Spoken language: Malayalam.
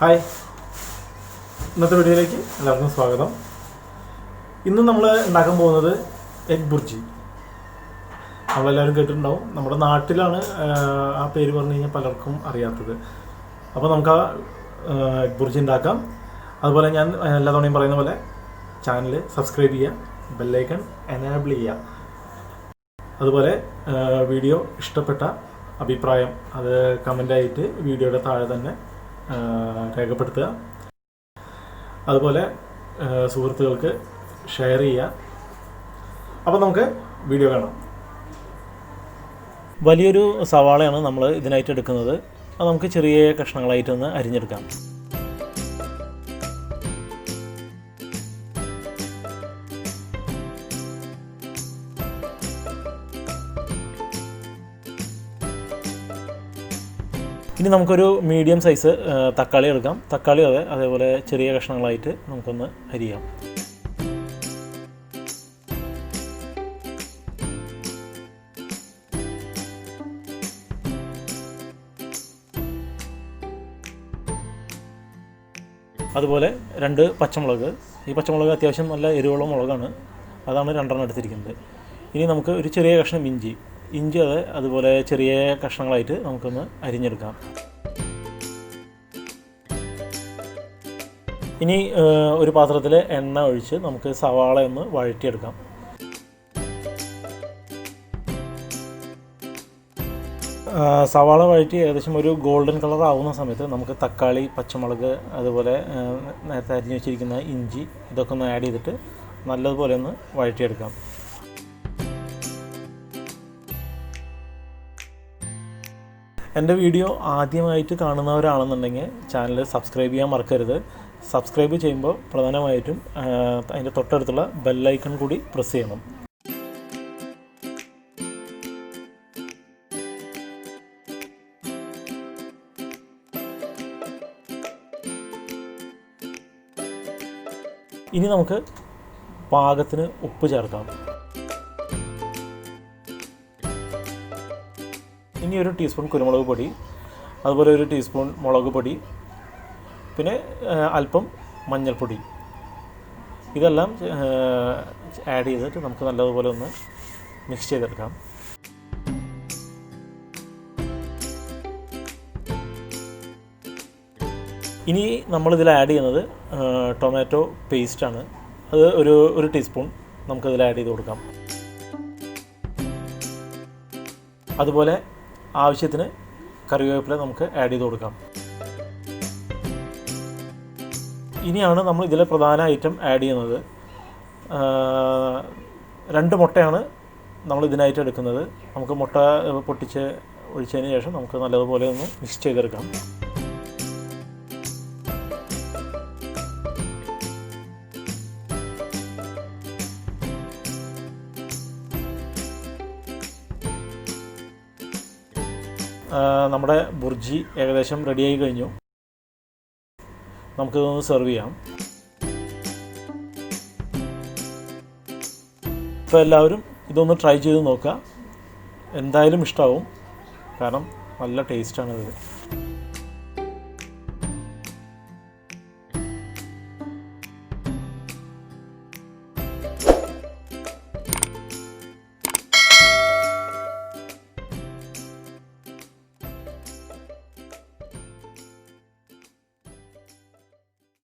ഹായ്, ഇന്നത്തെ വീഡിയോയിലേക്ക് എല്ലാവർക്കും സ്വാഗതം. ഇന്ന് നമ്മൾ ഉണ്ടാക്കാൻ പോകുന്നത് എഗ് ബുർജി. നമ്മളെല്ലാവരും കേട്ടിട്ടുണ്ടാവും. നമ്മുടെ നാട്ടിലാണ് ആ പേര് പറഞ്ഞു കഴിഞ്ഞാൽ പലർക്കും അറിയാത്തത്. അപ്പോൾ നമുക്ക് ആ എഗ് ബുർജി ഉണ്ടാക്കാം. അതുപോലെ ഞാൻ എല്ലാ തവണയും പറയുന്ന പോലെ ചാനൽ സബ്സ്ക്രൈബ് ചെയ്യുക, ബെല്ലൈക്കൺ എനേബിൾ ചെയ്യുക. അതുപോലെ വീഡിയോ ഇഷ്ടപ്പെട്ട അഭിപ്രായം അത് കമൻ്റായിട്ട് വീഡിയോയുടെ താഴെ തന്നെ രേഖപ്പെടുത്തുക. അതുപോലെ സുഹൃത്തുക്കൾക്ക് ഷെയർ ചെയ്യുക. അപ്പോൾ നമുക്ക് വീഡിയോ കാണാം. വലിയൊരു സവാളയാണ് നമ്മൾ ഇതിനായിട്ട് എടുക്കുന്നത്. അത് നമുക്ക് ചെറിയ കഷ്ണങ്ങളായിട്ടൊന്ന് അരിഞ്ഞെടുക്കാം. ഇനി നമുക്കൊരു മീഡിയം സൈസ് തക്കാളി എടുക്കാം. തക്കാളി അതേപോലെ ചെറിയ കഷ്ണങ്ങളായിട്ട് നമുക്കൊന്ന് അരിയാം. അതുപോലെ 2 പച്ചമുളക്. ഈ പച്ചമുളക് അത്യാവശ്യം നല്ല എരിവുള്ള മുളകാണ്. അതാണ് 2 എടുത്തിരിക്കുന്നത്. ഇനി നമുക്ക് ഒരു ചെറിയ കഷ്ണം ഇഞ്ചി അതുപോലെ ചെറിയ കഷ്ണങ്ങളായിട്ട് നമുക്കൊന്ന് അരിഞ്ഞെടുക്കാം. ഇനി ഒരു പാത്രത്തിൽ എണ്ണ ഒഴിച്ച് നമുക്ക് സവാള ഒന്ന് വഴറ്റിയെടുക്കാം. സവാള വഴറ്റി ഏകദേശം ഒരു ഗോൾഡൻ കളർ ആവുന്ന സമയത്ത് നമുക്ക് തക്കാളി, പച്ചമുളക്, അതുപോലെ നേരത്തെ അരിഞ്ഞ് വെച്ചിരിക്കുന്ന ഇഞ്ചി ഇതൊക്കെ ഒന്ന് ആഡ് ചെയ്തിട്ട് നല്ലതുപോലെ ഒന്ന് വഴറ്റിയെടുക്കാം. എൻ്റെ വീഡിയോ ആദ്യമായിട്ട് കാണുന്നവരാണെന്നുണ്ടെങ്കിൽ ചാനൽ സബ്സ്ക്രൈബ് ചെയ്യാൻ മറക്കരുത്. സബ്സ്ക്രൈബ് ചെയ്യുമ്പോൾ പ്രധാനമായിട്ടും അതിൻ്റെ തൊട്ടടുത്തുള്ള ബെല്ലൈക്കൺ കൂടി പ്രസ് ചെയ്യണം. ഇനി നമുക്ക് പാകത്തിന് ഉപ്പ് ചേർക്കാം. ഇനി 1 ടീസ്പൂൺ കുരുമുളക് പൊടി, അതുപോലെ 1 ടീസ്പൂൺ മുളക് പൊടി, പിന്നെ അല്പം മഞ്ഞൾപ്പൊടി. ഇതെല്ലാം ആഡ് ചെയ്തിട്ട് നമുക്ക് നല്ലതുപോലെ ഒന്ന് മിക്സ് ചെയ്തെടുക്കാം. ഇനി നമ്മളിതിൽ ആഡ് ചെയ്യുന്നത് ടൊമാറ്റോ പേസ്റ്റാണ്. അത് ഒരു ടീസ്പൂൺ നമുക്കതിൽ ആഡ് ചെയ്ത് കൊടുക്കാം. അതുപോലെ ആവശ്യത്തിന് കറിവേപ്പില നമുക്ക് ആഡ് ചെയ്ത് കൊടുക്കാം. ഇനിയാണ് നമ്മൾ ഇതിലെ പ്രധാന ഐറ്റം ആഡ് ചെയ്യുന്നത്. 2 മുട്ടയാണ് നമ്മൾ ഇതിനായിട്ട് എടുക്കുന്നത്. നമുക്ക് മുട്ട പൊട്ടിച്ച് ഒഴിച്ചതിന് ശേഷം നമുക്ക് നല്ലതുപോലെ ഒന്ന് മിക്സ് ചെയ്തെടുക്കാം. നമ്മുടെ ബുർജി ഏകദേശം റെഡിയായി കഴിഞ്ഞു. നമുക്കിതൊന്ന് സെർവ് ചെയ്യാം. ഇപ്പോൾ എല്ലാവരും ഇതൊന്ന് ട്രൈ ചെയ്ത് നോക്കുക. എന്തായാലും ഇഷ്ടമാവും. കാരണം നല്ല ടേസ്റ്റാണിത്.